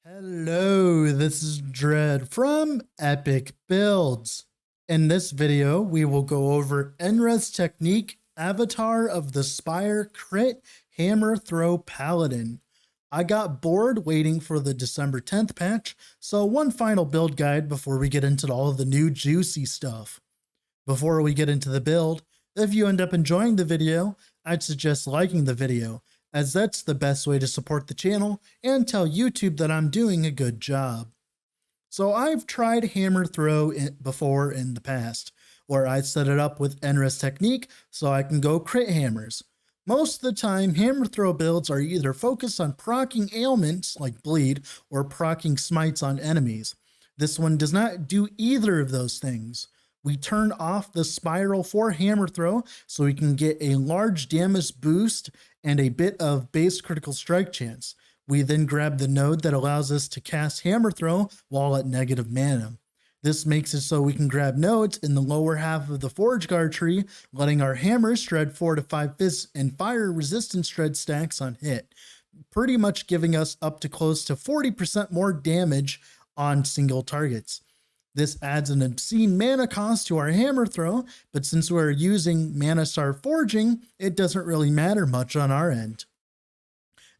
Hello, this is Dread from Epic Builds. In this video, we will go over Enrya's technique, Avatar of the Spire Crit Hammer Throw Paladin. I got bored waiting for the December 10th patch, so one final build guide before we get into all of the new juicy stuff. Before we get into the build, if you end up enjoying the video, I'd suggest liking the video, as that's the best way to support the channel and tell YouTube that I'm doing a good job. So I've tried hammer throw before in the past, where I set it up with Enrya's technique so I can go crit hammers. Most of the time, hammer throw builds are either focused on proccing ailments like bleed or proccing smites on enemies. This one does not do either of those things. We turn off the spiral for hammer throw so we can get a large damage boost and a bit of base critical strike chance. We then grab the node that allows us to cast hammer throw while at negative mana. This makes it so we can grab nodes in the lower half of the Forge Guard tree, letting our hammers shred 4 to 5 fists and fire resistance shred stacks on hit, pretty much giving us up to close to 40% more damage on single targets. This adds an obscene mana cost to our hammer throw, but since we're using Mana Star Forging, it doesn't really matter much on our end.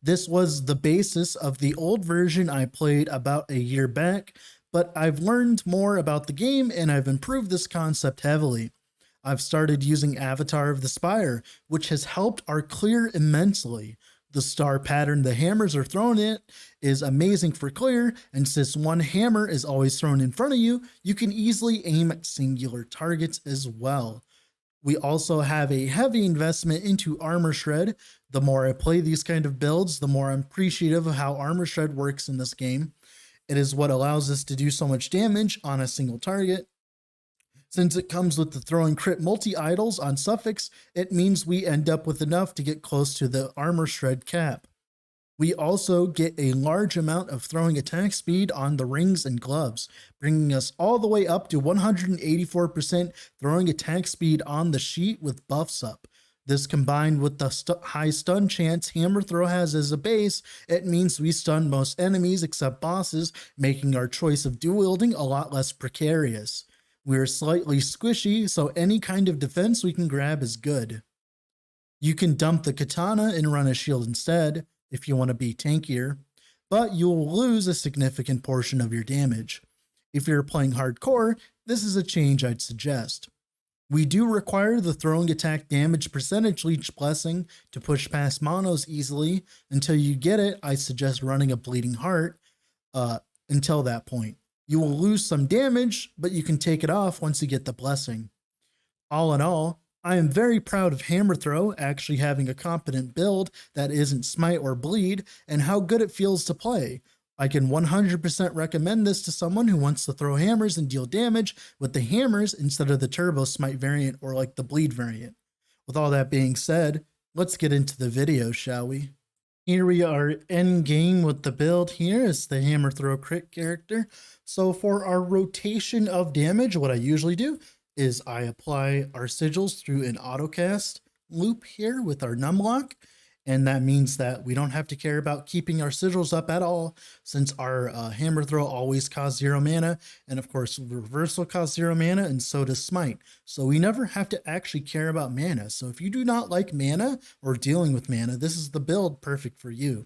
This was the basis of the old version I played about a year back, but I've learned more about the game and I've improved this concept heavily. I've started using Avatar of the Spire, which has helped our clear immensely. The star pattern the hammers are thrown in is amazing for clear, and since one hammer is always thrown in front of you, you can easily aim at singular targets as well. We also have a heavy investment into armor shred. The more I play these kind of builds, the more I'm appreciative of how armor shred works in this game. It is what allows us to do so much damage on a single target. Since it comes with the throwing crit multi-idols on suffix, it means we end up with enough to get close to the armor shred cap. We also get a large amount of throwing attack speed on the rings and gloves, bringing us all the way up to 184% throwing attack speed on the sheet with buffs up. This combined with the high stun chance hammer throw has as a base, it means we stun most enemies except bosses, making our choice of dual wielding a lot less precarious. We're slightly squishy, so any kind of defense we can grab is good. You can dump the katana and run a shield instead, if you want to be tankier, but you'll lose a significant portion of your damage. If you're playing hardcore, this is a change I'd suggest. We do require the throwing attack damage percentage leech blessing to push past monos easily. Until you get it, I suggest running a bleeding heart until that point. You will lose some damage, but you can take it off once you get the blessing. All in all, I am very proud of hammer throw actually having a competent build that isn't smite or bleed, and how good it feels to play. I can 100% recommend this to someone who wants to throw hammers and deal damage with the hammers instead of the turbo smite variant or like the bleed variant. With all that being said, let's get into the video, shall we? Here we are end game with the build. Here is the hammer throw crit character. So for our rotation of damage, what I usually do is I apply our sigils through an autocast loop here with our numlock. And that means that we don't have to care about keeping our sigils up at all, since our hammer throw always costs 0 mana. And of course, reversal costs 0 mana, and so does smite. So we never have to actually care about mana. So if you do not like mana or dealing with mana, this is the build perfect for you.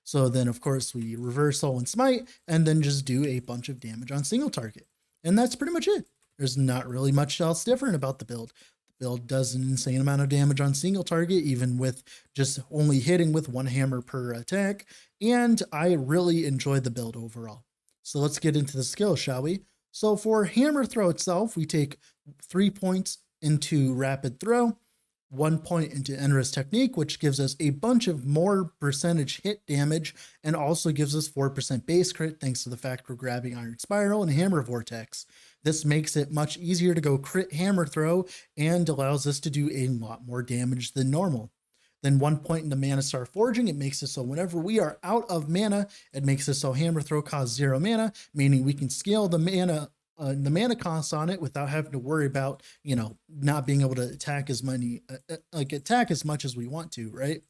So then, of course, we reversal and smite, and then just do a bunch of damage on single target. And that's pretty much it. There's not really much else different about the build. Build does an insane amount of damage on single target, even with just only hitting with one hammer per attack, and I really enjoy the build overall. So let's get into the skill, shall we? So for hammer throw itself, we take 3 points into rapid throw, 1 point into Enrya's technique, which gives us a bunch of more percentage hit damage, and also gives us 4% base crit thanks to the fact we're grabbing Iron Spiral and Hammer Vortex. This makes it much easier to go crit hammer throw and allows us to do a lot more damage than normal. Then 1 point into Mana Star Forging, it makes it so whenever we are out of mana, it makes it so hammer throw costs 0 mana, meaning we can scale the mana costs on it without having to worry about, not being able to attack as much as we want to, right?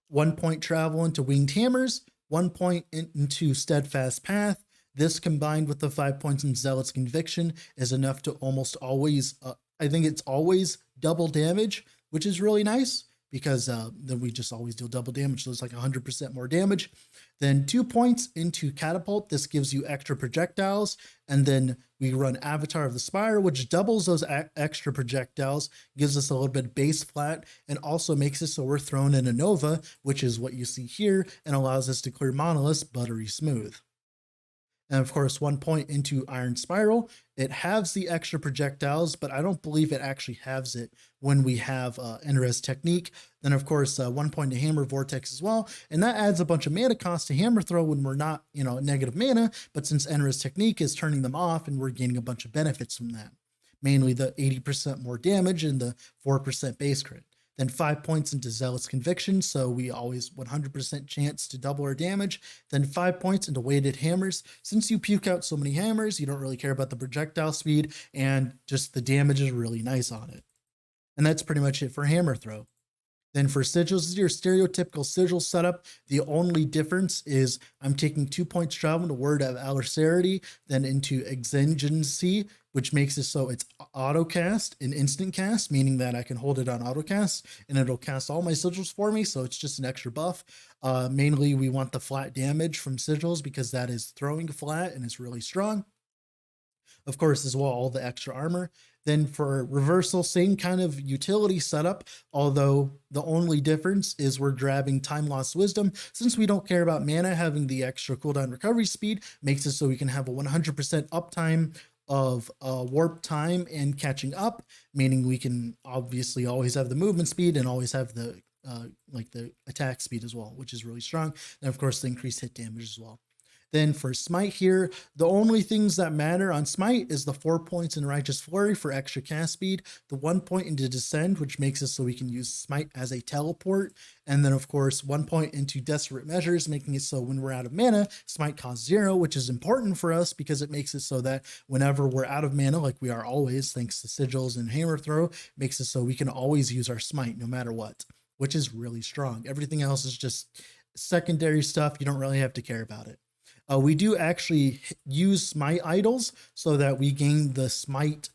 1 point travel into Winged Hammers. 1 point into Steadfast Path. This combined with the 5 points in Zealot's Conviction is enough to almost always, I think it's always double damage, which is really nice because then we just always deal double damage. So it's like 100% more damage. Then 2 points into Catapult. This gives you extra projectiles. And then we run Avatar of the Spire, which doubles those extra projectiles, gives us a little bit of base flat, and also makes it so we're thrown in a Nova, which is what you see here, and allows us to clear Monoliths buttery smooth. And of course, 1 point into Iron Spiral. It halves the extra projectiles, but I don't believe it actually halves it when we have Enrya's Technique. Then of course, 1 point to Hammer Vortex as well. And that adds a bunch of mana cost to Hammer Throw when we're not, negative mana. But since Enrya's Technique is turning them off, and we're gaining a bunch of benefits from that. Mainly the 80% more damage and the 4% base crit. Then 5 points into Zealot's Conviction, so we always 100% chance to double our damage. Then 5 points into Weighted Hammers. Since you puke out so many hammers, you don't really care about the projectile speed, and just the damage is really nice on it. And that's pretty much it for Hammer Throw. Then for Sigils, this is your stereotypical Sigil setup. The only difference is I'm taking 2 points travel to Word of Alacerity, then into Exigency, which makes it so it's auto cast and instant cast, meaning that I can hold it on auto cast and it'll cast all my sigils for me. So it's just an extra buff. Mainly we want the flat damage from Sigils because that is throwing flat and it's really strong. Of course, as well, all the extra armor. Then for Reversal, same kind of utility setup, although the only difference is we're grabbing Time Lost Wisdom. Since we don't care about mana, having the extra cooldown recovery speed makes it so we can have a 100% uptime of warp time and catching up, meaning we can obviously always have the movement speed and always have the the attack speed as well, which is really strong. And of course, the increased hit damage as well. Then for Smite here, the only things that matter on Smite is the 4 points in Righteous Flurry for extra cast speed, the 1 point into Descend, which makes it so we can use Smite as a teleport, and then of course 1 point into Desperate Measures, making it so when we're out of mana, Smite costs 0, which is important for us because it makes it so that whenever we're out of mana, like we are always, thanks to Sigils and Hammer Throw, makes it so we can always use our Smite no matter what, which is really strong. Everything else is just secondary stuff. You don't really have to care about it. We do actually use Smite idols so that we gain the Smite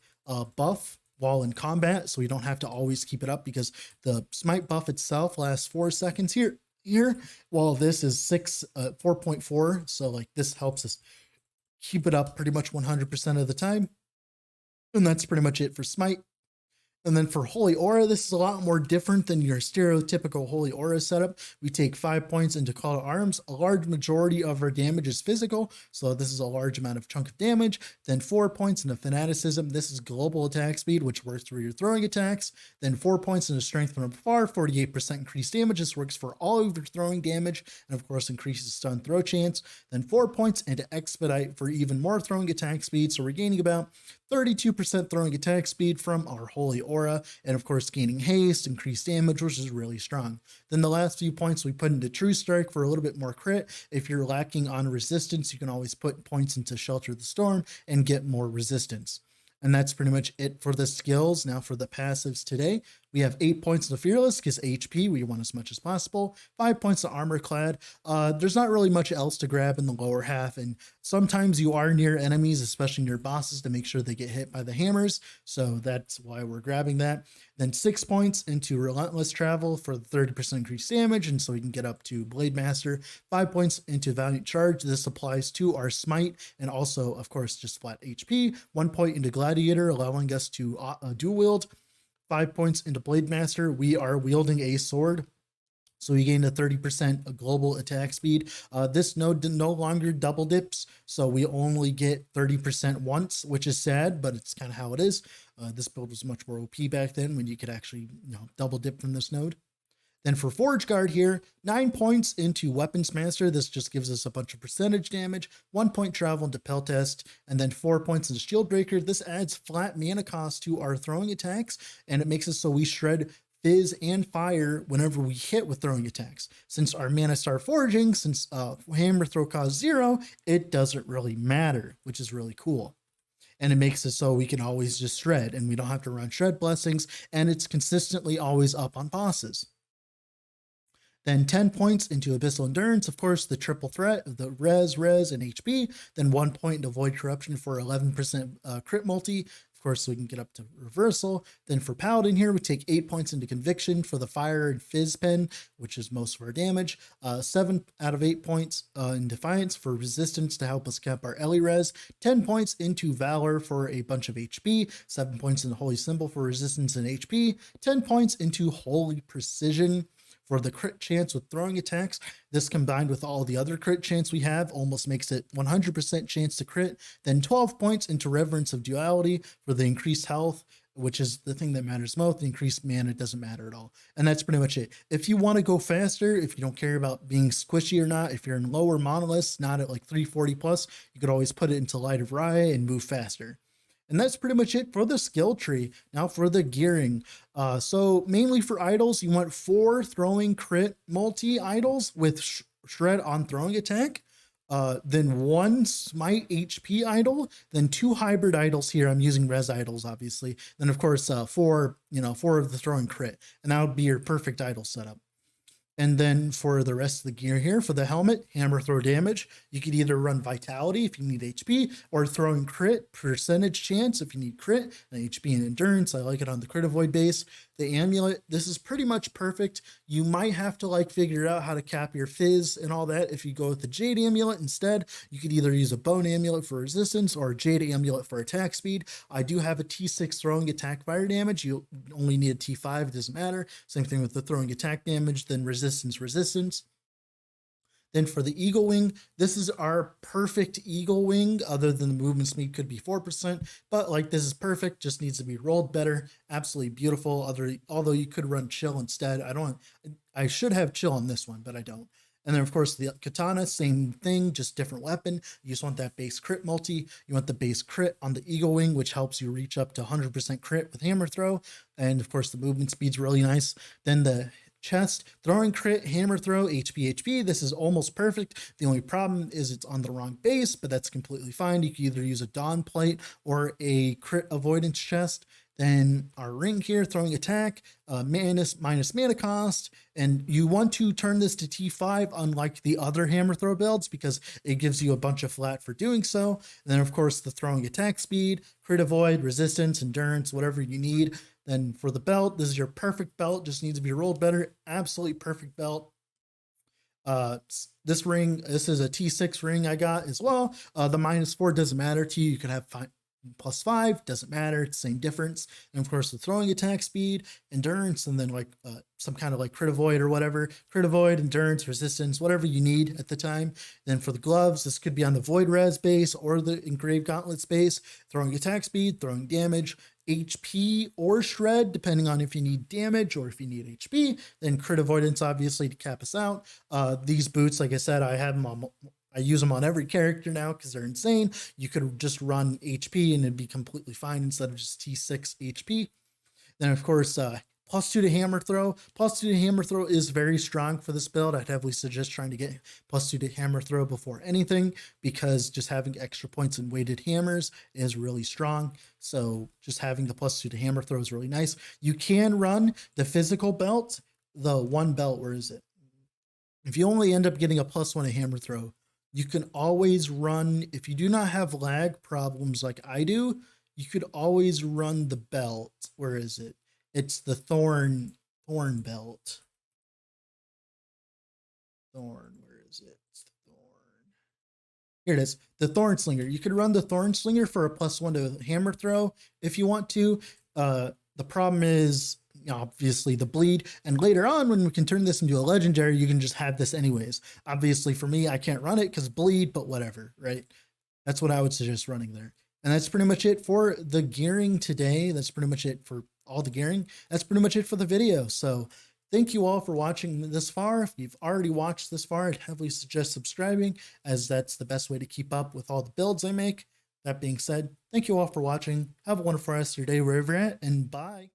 buff while in combat, so we don't have to always keep it up because the Smite buff itself lasts 4 seconds here, while this is 4.4, so like this helps us keep it up pretty much 100% of the time. And that's pretty much it for Smite. And then for Holy Aura, this is a lot more different than your stereotypical Holy Aura setup. We take 5 points into Call to Arms. A large majority of our damage is physical, so this is a large amount of chunk of damage. Then 4 points into Fanaticism. This is global attack speed, which works for your throwing attacks. Then 4 points into Strength from Afar, 48% increased damage. This works for all of your throwing damage, and of course increases stun throw chance. Then 4 points into Expedite for even more throwing attack speed, so we're gaining about 32% throwing attack speed from our Holy Aura, and of course gaining haste, increased damage, which is really strong. Then the last few points we put into True Strike for a little bit more crit. If you're lacking on resistance, you can always put points into Shelter the Storm and get more resistance. And that's pretty much it for the skills. Now for the passives today, we have 8 points to Fearless because HP, we want as much as possible. 5 points to Armor Clad. There's not really much else to grab in the lower half, and sometimes you are near enemies, especially near bosses, to make sure they get hit by the hammers. So that's why we're grabbing that. Then 6 points into Relentless Travel for the 30% increased damage, and so we can get up to Blade Master. 5 points into Valiant Charge. This applies to our Smite, and also, of course, just flat HP. 1 point into Gladiator, allowing us to dual wield. 5 points into Blade Master. We are wielding a sword, so we gain a 30% global attack speed. This node no longer double dips, so we only get 30% once, which is sad, but it's kind of how it is. This build was much more OP back then when you could actually double dip from this node. Then for Forge Guard here, 9 points into Weapons Master. This just gives us a bunch of percentage damage, 1 point travel into Peltest, and then 4 points into Shield Breaker. This adds flat mana cost to our throwing attacks, and it makes it so we shred Fizz and Fire whenever we hit with throwing attacks. Since our mana start foraging, since Hammer Throw costs 0, it doesn't really matter, which is really cool. And it makes it so we can always just shred, and we don't have to run Shred Blessings, and it's consistently always up on bosses. Then 10 points into Abyssal Endurance, of course, the triple threat of the res, and HP. Then 1 point into Void Corruption for 11% crit multi. Of course, so we can get up to Reversal. Then for Paladin here, we take 8 points into Conviction for the Fire and Fizz Pen, which is most of our damage. 7 out of 8 points in Defiance for Resistance to help us cap our Ellie res. 10 points into Valor for a bunch of HP. 7 points into Holy Symbol for Resistance and HP. 10 points into Holy Precision for the crit chance with throwing attacks. This combined with all the other crit chance we have almost makes it 100% chance to crit. Then 12 points into Reverence of Duality for the increased health, which is the thing that matters most. The increased mana doesn't matter at all. And that's pretty much it. If you want to go faster, if you don't care about being squishy or not, if you're in lower monoliths, not at like 340 plus, you could always put it into Light of Raya and move faster. And that's pretty much it for the skill tree. Now for the gearing. So mainly for idols, you want 4 throwing crit multi idols with shred on throwing attack. Then 1 smite HP idol, then 2 hybrid idols here. I'm using res idols, obviously. Then of course, 4 of the throwing crit, and that would be your perfect idol setup. And then for the rest of the gear here, for the helmet, hammer throw damage, you could either run vitality if you need HP, or throwing crit percentage chance if you need crit, and HP and endurance. I like it on the crit avoid base. The amulet, this is pretty much perfect. You might have to like figure out how to cap your fizz and all that. If you go with the jade amulet instead, you could either use a bone amulet for resistance or a jade amulet for attack speed. I do have a T6 throwing attack fire damage. You only need a T5, it doesn't matter. Same thing with the throwing attack damage, then resistance. Then for the eagle wing, this is our perfect eagle wing, other than the movement speed could be 4%, but like this is perfect, just needs to be rolled better. Absolutely beautiful. Although you could run chill instead. I should have chill on this one, but I don't. And then of course the katana, same thing, just different weapon. You just want that base crit multi. You want the base crit on the eagle wing, which helps you reach up to 100% crit with hammer throw. And of course the movement speed's really nice. Then the chest, throwing crit, hammer throw, HP. This is almost perfect. The only problem is it's on the wrong base, but that's completely fine. You can either use a dawn plate or a crit avoidance chest. Then our ring here, throwing attack, minus mana cost, and you want to turn this to T5 unlike the other hammer throw builds because it gives you a bunch of flat for doing so. And then of course the throwing attack speed, crit avoid, resistance, endurance, whatever you need. Then for the belt, this is your perfect belt, just needs to be rolled better. Absolutely perfect belt. This ring, this is a T6 ring I got as well. The -4 doesn't matter to you. You could have +5, doesn't matter, it's the same difference. And of course the throwing attack speed, endurance, and then like some kind of like crit avoid or whatever, crit avoid, endurance, resistance, whatever you need at the time. Then for the gloves, this could be on the void res base or the engraved gauntlets base, throwing attack speed, throwing damage, HP or shred, depending on if you need damage or if you need HP, then crit avoidance, obviously, to cap us out. These boots, like I said, I use them on every character now because they're insane. You could just run HP and it'd be completely fine instead of just T6 HP. Then, of course, +2 to hammer throw. +2 to hammer throw is very strong for this build. I'd heavily suggest trying to get +2 to hammer throw before anything because just having extra points in weighted hammers is really strong. So just having the +2 to hammer throw is really nice. You can run the physical belt, the one belt. Where is it? If you only end up getting a +1 to hammer throw, you can always run, if you do not have lag problems like I do, you could always run the belt. Where is it? It's the thorn belt. Where is it? It's the thorn. Here it is. The thorn slinger. You could run the thorn slinger for a +1 to hammer throw if you want to. The problem is, obviously, the bleed, and later on when we can turn this into a legendary, you can just have this anyways. Obviously for me, I can't run it because bleed, but whatever, right? That's what I would suggest running there. And that's pretty much it for the gearing today. That's pretty much it for all the gearing. That's pretty much it for the video. So thank you all for watching this far. If you've already watched this far, I'd heavily suggest subscribing, as that's the best way to keep up with all the builds I make. That being said, thank you all for watching. Have a wonderful rest of your day wherever you're at, and bye.